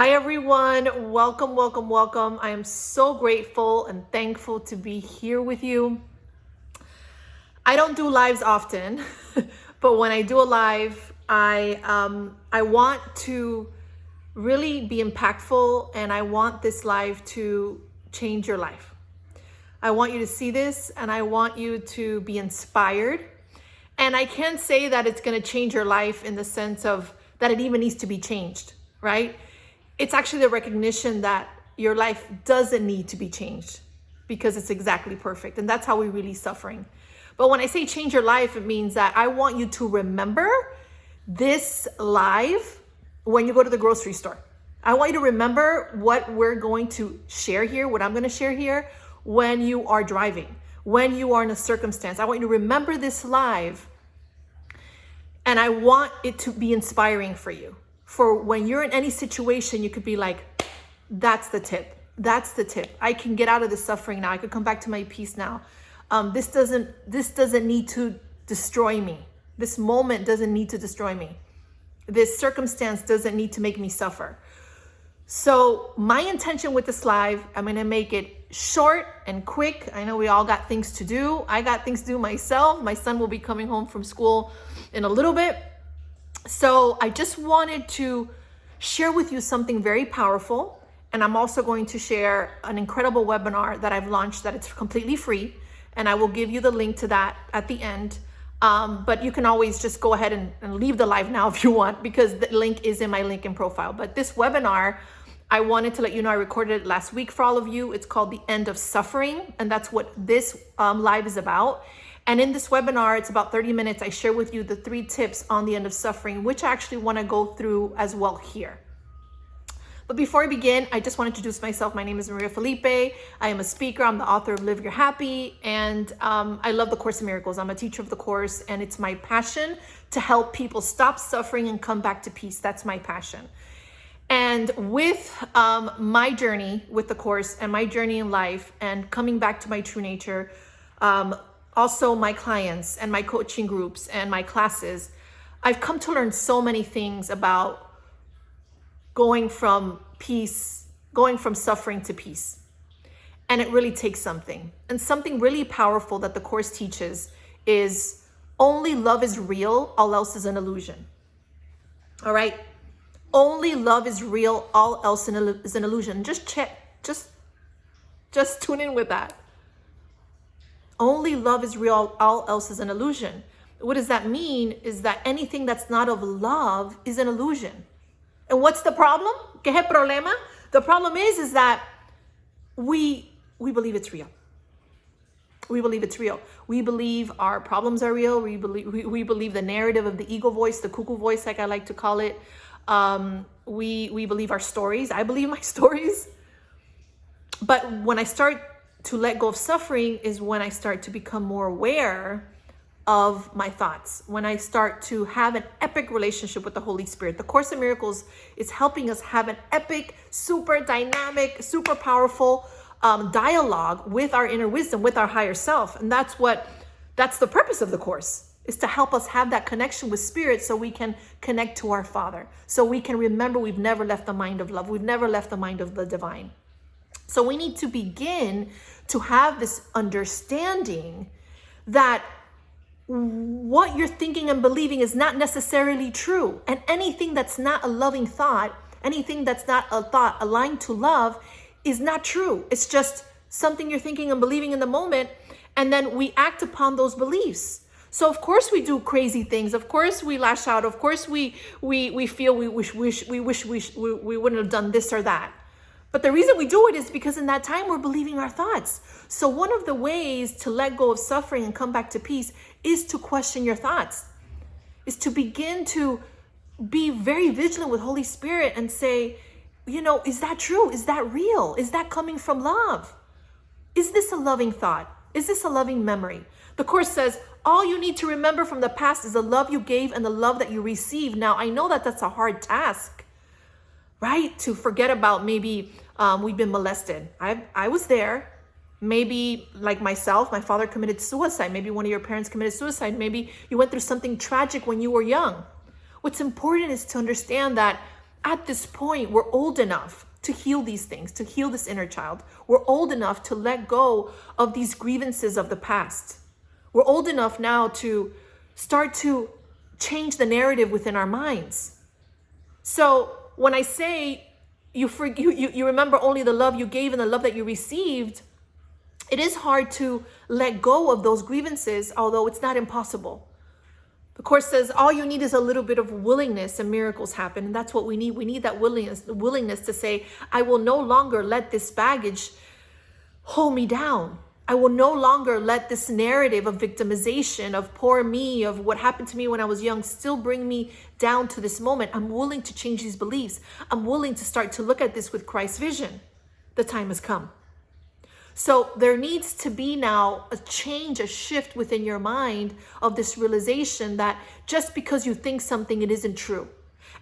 Hi, everyone. Welcome, welcome, welcome. I am so grateful and thankful to be here with you. I don't do lives often, but when I do a live, I want to really be impactful, and I want this live to change your life. I want you to see this, and I want you to be inspired. And I can't say that it's going to change your life in the sense of that it even needs to be changed, right? It's actually the recognition that your life doesn't need to be changed because it's exactly perfect. And that's how we release suffering. But when I say change your life, it means that I want you to remember this live when you go to the grocery store. I want you to remember what we're going to share here, what I'm going to share here when you are driving, when you are in a circumstance. I want you to remember this live, and I want it to be inspiring for you. For when you're in any situation, you could be like, that's the tip. That's the tip. I can get out of this suffering now. I could come back to my peace now. This doesn't need to destroy me. This moment doesn't need to destroy me. This circumstance doesn't need to make me suffer. So my intention with this live, I'm going to make it short and quick. I know we all got things to do. I got things to do myself. My son will be coming home from school in a little bit. So I just wanted to share with you something very powerful. And I'm also going to share an incredible webinar that I've launched that it's completely free. And I will give you the link to that at the end. But you can always just go ahead and leave the live now if you want, because the link is in my LinkedIn profile. But this webinar, I wanted to let you know I recorded it last week for all of you. It's called The End of Suffering. And that's what this live is about. And in this webinar, it's about 30 minutes. I share with you the 3 tips on the end of suffering, which I actually want to go through as well here. But before I begin, I just want to introduce myself. My name is Maria Felipe. I am a speaker. I'm the author of Live Your Happy. And I love the Course in Miracles. I'm a teacher of the Course, and it's my passion to help people stop suffering and come back to peace. That's my passion. And with my journey with the Course and my journey in life and coming back to my true nature, also my clients and my coaching groups and my classes, I've come to learn so many things about going from suffering to peace. And it really takes something. And something really powerful that the Course teaches is only love is real, all else is an illusion. All right? Only love is real, all else is an illusion. Just tune in with that. Only love is real, all else is an illusion. What does that mean? Is that anything that's not of love is an illusion. And what's the problem? ¿Qué es el problema? The problem is that we believe it's real. We believe it's real. We believe our problems are real. We believe the narrative of the ego voice, the cuckoo voice, like I like to call it. We believe our stories. I believe my stories. But when I start to let go of suffering is when I start to become more aware of my thoughts, when I start to have an epic relationship with the Holy Spirit. The Course in Miracles is helping us have an epic, super dynamic, super powerful dialogue with our inner wisdom, with our higher self. And that's the purpose of the Course, is to help us have that connection with Spirit so we can connect to our Father, so we can remember we've never left the mind of love. We've never left the mind of the divine. So we need to begin to have this understanding that what you're thinking and believing is not necessarily true. And anything that's not a loving thought, anything that's not a thought aligned to love is not true. It's just something you're thinking and believing in the moment. And then we act upon those beliefs. So of course we do crazy things. Of course we lash out. Of course we feel we wish we wouldn't have done this or that. But the reason we do it is because in that time we're believing our thoughts. So one of the ways to let go of suffering and come back to peace is to question your thoughts, is to begin to be very vigilant with Holy Spirit and say, is that true? Is that real? Is that coming from love? Is this a loving thought? Is this a loving memory? The Course says, all you need to remember from the past is the love you gave and the love that you received. Now, I know that that's a hard task, right? To forget about maybe we've been molested. I was there. Maybe like myself, my father committed suicide. Maybe one of your parents committed suicide. Maybe you went through something tragic when you were young. What's important is to understand that at this point, we're old enough to heal these things, to heal this inner child. We're old enough to let go of these grievances of the past. We're old enough now to start to change the narrative within our minds. So when I say you remember only the love you gave and the love that you received, it is hard to let go of those grievances, although it's not impossible. The Course says all you need is a little bit of willingness and miracles happen. And that's what we need. We need that willingness to say, I will no longer let this baggage hold me down. I will no longer let this narrative of victimization, of poor me, of what happened to me when I was young, still bring me down to this moment. I'm willing to change these beliefs. I'm willing to start to look at this with Christ's vision. The time has come. So there needs to be now a change, a shift within your mind of this realization that just because you think something, it isn't true.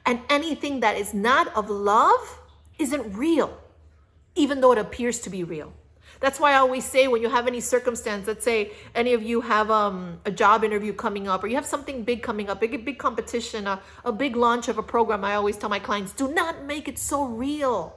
And anything that is not of love isn't real, even though it appears to be real. That's why I always say when you have any circumstance, let's say any of you have a job interview coming up, or you have something big coming up, big competition, a big launch of a program, I always tell my clients, do not make it so real.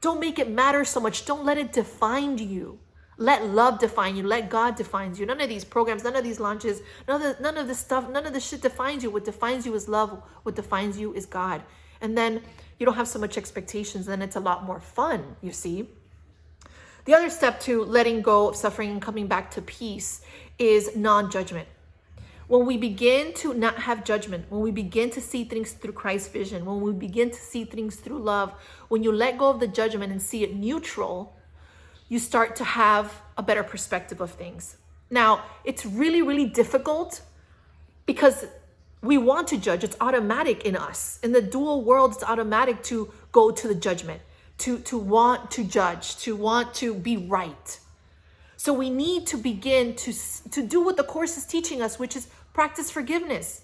Don't make it matter so much. Don't let it define you. Let love define you. Let God define you. None of these programs, none of these launches, none of this stuff, none of this shit defines you. What defines you is love. What defines you is God. And then you don't have so much expectations. Then it's a lot more fun, you see. The other step to letting go of suffering and coming back to peace is non-judgment. When we begin to not have judgment, when we begin to see things through Christ's vision, when we begin to see things through love, when you let go of the judgment and see it neutral, you start to have a better perspective of things. Now, it's really, really difficult because we want to judge. It's automatic in us. In the dual world, it's automatic to go to the judgment, to want to judge, to want to be right. So we need to begin to do what the Course is teaching us, which is practice forgiveness.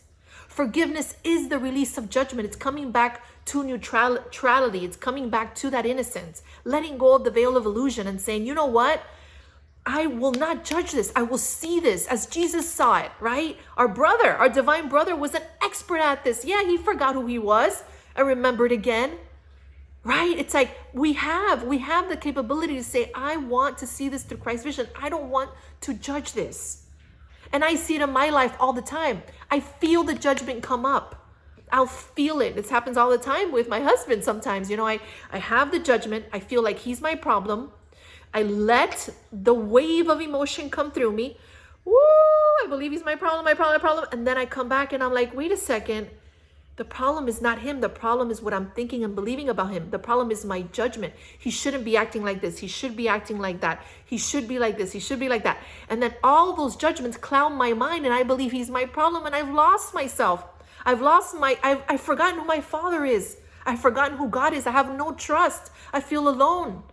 Forgiveness is the release of judgment. It's coming back to neutrality. It's coming back to that innocence, letting go of the veil of illusion and saying, you know what? I will not judge this. I will see this as Jesus saw it, right? Our brother, our divine brother was an expert at this. Yeah, he forgot who he was and remembered again. Right? It's like we have the capability to say, I want to see this through Christ's vision. I don't want to judge this. And I see it in my life all the time. I feel the judgment come up. I'll feel it. This happens all the time with my husband sometimes. You know, I have the judgment. I feel like he's my problem. I let the wave of emotion come through me. Woo, I believe he's my problem. And then I come back and I'm like, wait a second. The problem is not him. The problem is what I'm thinking and believing about him. The problem is my judgment. He shouldn't be acting like this. He should be acting like that. He should be like this. He should be like that. And then all those judgments cloud my mind and I believe he's my problem and I've lost myself. I've forgotten who my Father is. I've forgotten who God is. I have no trust. I feel alone.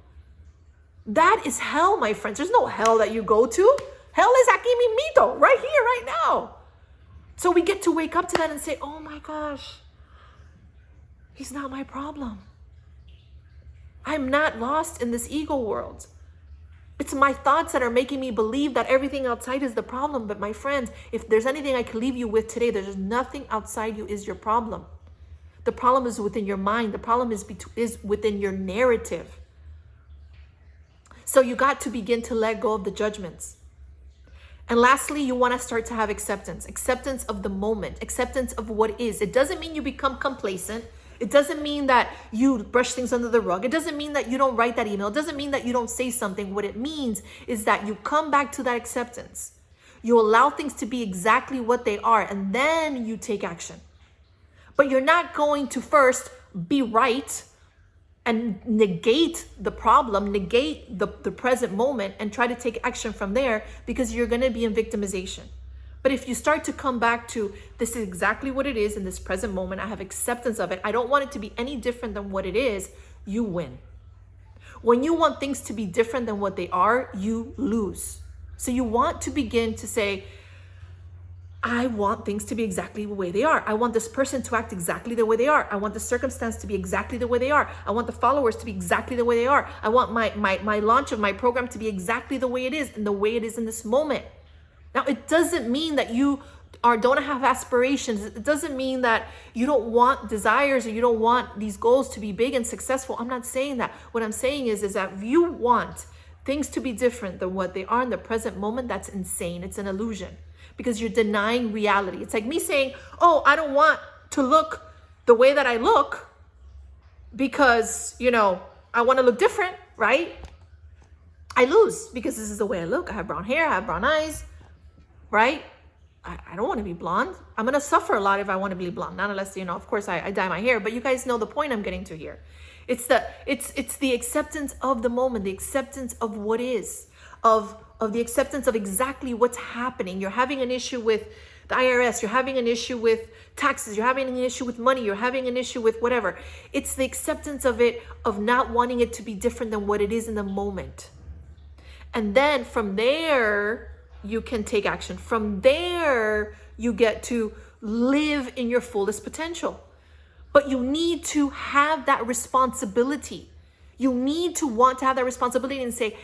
That is hell, my friends. There's no hell that you go to. Hell is aquí mismito, right here, right now. So we get to wake up to that and say, oh my gosh, he's not my problem. I'm not lost in this ego world. It's my thoughts that are making me believe that everything outside is the problem. But my friends, if there's anything I can leave you with today, there's nothing outside you is your problem. The problem is within your mind. The problem is within your narrative. So you got to begin to let go of the judgments. And lastly, you want to start to have acceptance of the moment, acceptance of what is. It doesn't mean you become complacent. It doesn't mean that you brush things under the rug. It doesn't mean that you don't write that email. It doesn't mean that you don't say something. What it means is that you come back to that acceptance. You allow things to be exactly what they are, and then you take action. But you're not going to first be right and negate the problem, negate the present moment and try to take action from there, because you're going to be in victimization. But if you start to come back to, this is exactly what it is in this present moment, I have acceptance of it, I don't want it to be any different than what it is, you win. When you want things to be different than what they are, you lose. So you want to begin to say, I want things to be exactly the way they are. I want this person to act exactly the way they are. I want the circumstance to be exactly the way they are. I want the followers to be exactly the way they are. I want my launch of my program to be exactly the way it is and the way it is in this moment. Now, it doesn't mean that you or don't have aspirations, it doesn't mean that you don't want desires or you don't want these goals to be big and successful. I'm not saying that. What I'm saying is that if you want things to be different than what they are in the present moment, that's insane. It's an illusion because you're denying reality. It's like me saying, oh, I don't want to look the way that I look because, I want to look different, right? I lose because this is the way I look. I have brown hair, I have brown eyes, right? I don't want to be blonde. I'm going to suffer a lot if I want to be blonde. Not unless, of course I dye my hair, but you guys know the point I'm getting to here. It's the acceptance of the moment, the acceptance of what is, of the acceptance of exactly what's happening. You're having an issue with the IRS, you're having an issue with taxes, you're having an issue with money, you're having an issue with whatever. It's the acceptance of it, of not wanting it to be different than what it is in the moment. And then from there, you can take action. From there, you get to live in your fullest potential. But you need to have that responsibility. You need to want to have that responsibility and say,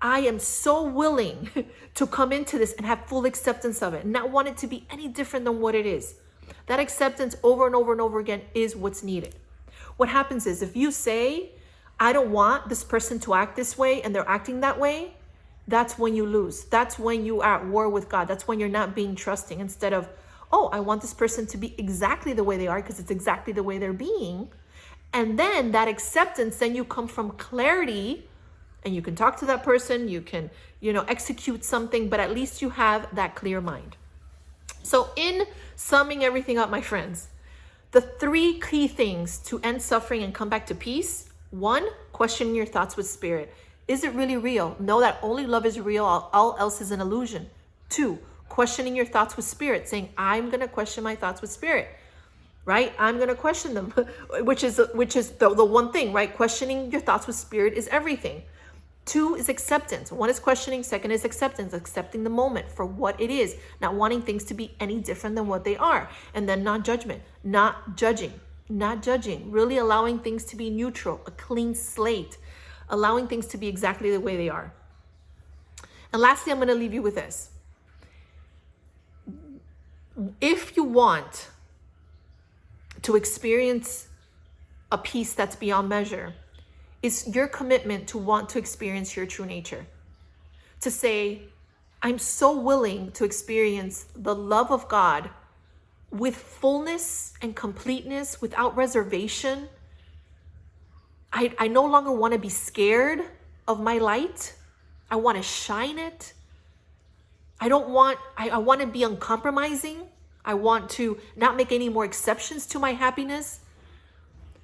I am so willing to come into this and have full acceptance of it, and not want it to be any different than what it is. That acceptance over and over and over again is what's needed. What happens is if you say, I don't want this person to act this way and they're acting that way, that's when you lose. That's when you are at war with God. That's when you're not being trusting instead of, oh, I want this person to be exactly the way they are because it's exactly the way they're being. And then that acceptance, then you come from clarity and you can talk to that person, you can, execute something, but at least you have that clear mind. So in summing everything up, my friends, the 3 key things to end suffering and come back to peace. 1, questioning your thoughts with spirit. Is it really real? Know that only love is real, all else is an illusion. 2, questioning your thoughts with spirit, saying, I'm going to question my thoughts with spirit, right? I'm going to question them, which is the one thing, right? Questioning your thoughts with spirit is everything. 2 is acceptance. 1 is questioning. 2nd is acceptance, accepting the moment for what it is, not wanting things to be any different than what they are. And then non-judgment, not judging, really allowing things to be neutral, a clean slate, allowing things to be exactly the way they are. And lastly, I'm going to leave you with this. If you want to experience a peace that's beyond measure, it's your commitment to want to experience your true nature. To say, I'm so willing to experience the love of God with fullness and completeness, without reservation. I no longer want to be scared of my light. I want to shine it. I want to be uncompromising. I want to not make any more exceptions to my happiness.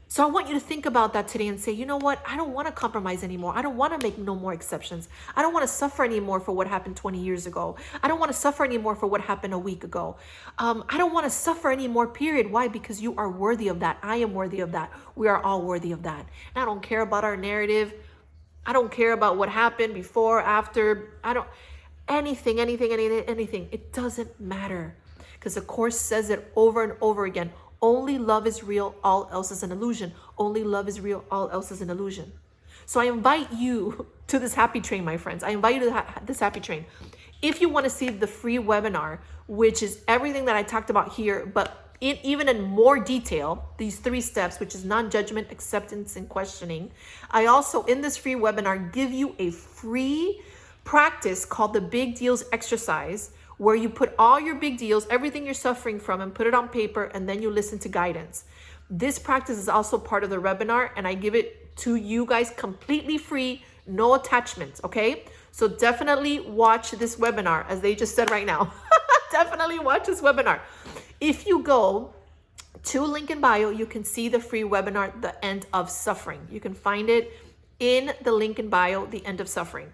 So I want you to think about that today and say, you know what? I don't want to compromise anymore. I don't want to make no more exceptions. I don't want to suffer anymore for what happened 20 years ago. I don't want to suffer anymore for what happened a week ago. I don't want to suffer anymore, period. Why? Because you are worthy of that. I am worthy of that. We are all worthy of that. And I don't care about our narrative. I don't care about what happened before, after. Anything. It doesn't matter. Because the Course says it over and over again. Only love is real, all else is an illusion. Only love is real, all else is an illusion. So I invite you to this happy train, my friends. I invite you to this happy train. If you want to see the free webinar, which is everything that I talked about here, but even in more detail, these 3 steps, which is non-judgment, acceptance, and questioning. I also, in this free webinar, give you a free practice called the Big Deals Exercise, where you put all your big deals, everything you're suffering from, and put it on paper, and then you listen to guidance. This practice is also part of the webinar, and I give it to you guys completely free, no attachments, okay? So definitely watch this webinar, as they just said right now. Definitely watch this webinar. If you go to link in bio, you can see the free webinar, The End of Suffering. You can find it in the link in bio, The End of Suffering.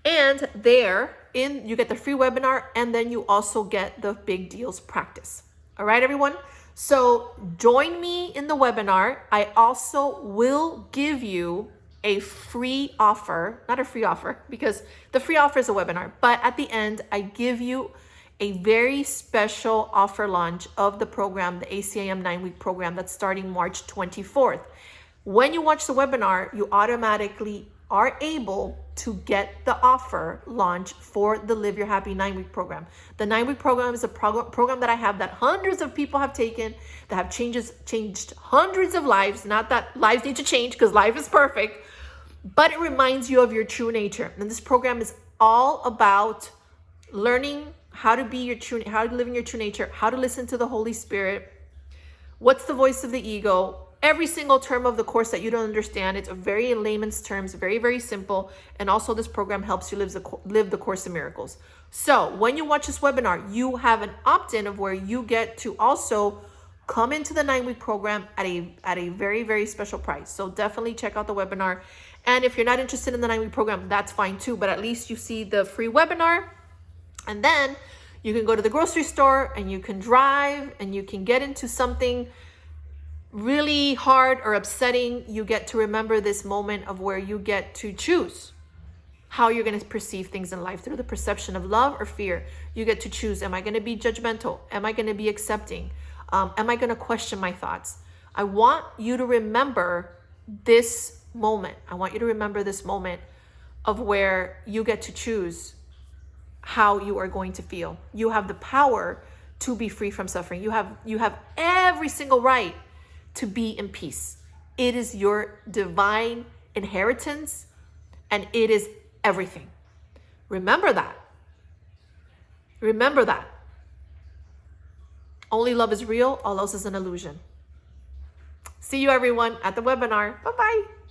And there, you get the free webinar, and then you also get the big deals practice. All right, everyone? So join me in the webinar. I also will give you a free offer, not a free offer, because the free offer is a webinar, but at the end, I give you a very special offer launch of the program, the ACIM 9-week program that's starting March 24th. When you watch the webinar, you automatically are able to get the offer launch for the Live Your Happy 9-week program. The 9-week program is a program that I have that hundreds of people have taken, that have changed hundreds of lives. Not that lives need to change, because life is perfect, but it reminds you of your true nature. And this program is all about learning how to how to live in your true nature, how to listen to the Holy Spirit. What's the voice of the ego? Every single term of the course that you don't understand, it's very in layman's terms, very, very simple. And also this program helps you live the Course in Miracles. So when you watch this webinar, you have an opt-in of where you get to also come into the 9-week program at a very, very special price. So definitely check out the webinar. And if you're not interested in the 9-week program, that's fine too. But at least you see the free webinar. And then you can go to the grocery store and you can drive and you can get into something really hard or upsetting. You get to remember this moment of where you get to choose how you're going to perceive things in life through the perception of love or fear. You get to choose, am I going to be judgmental? Am I going to be accepting? Am I going to question my thoughts? I want you to remember this moment. I want you to remember this moment of where you get to choose how you are going to feel. You have the power to be free from suffering. You have every single right to be in peace. It is your divine inheritance and it is everything. Remember that. Remember that. Only love is real. All else is an illusion. See you everyone at the webinar. Bye-bye.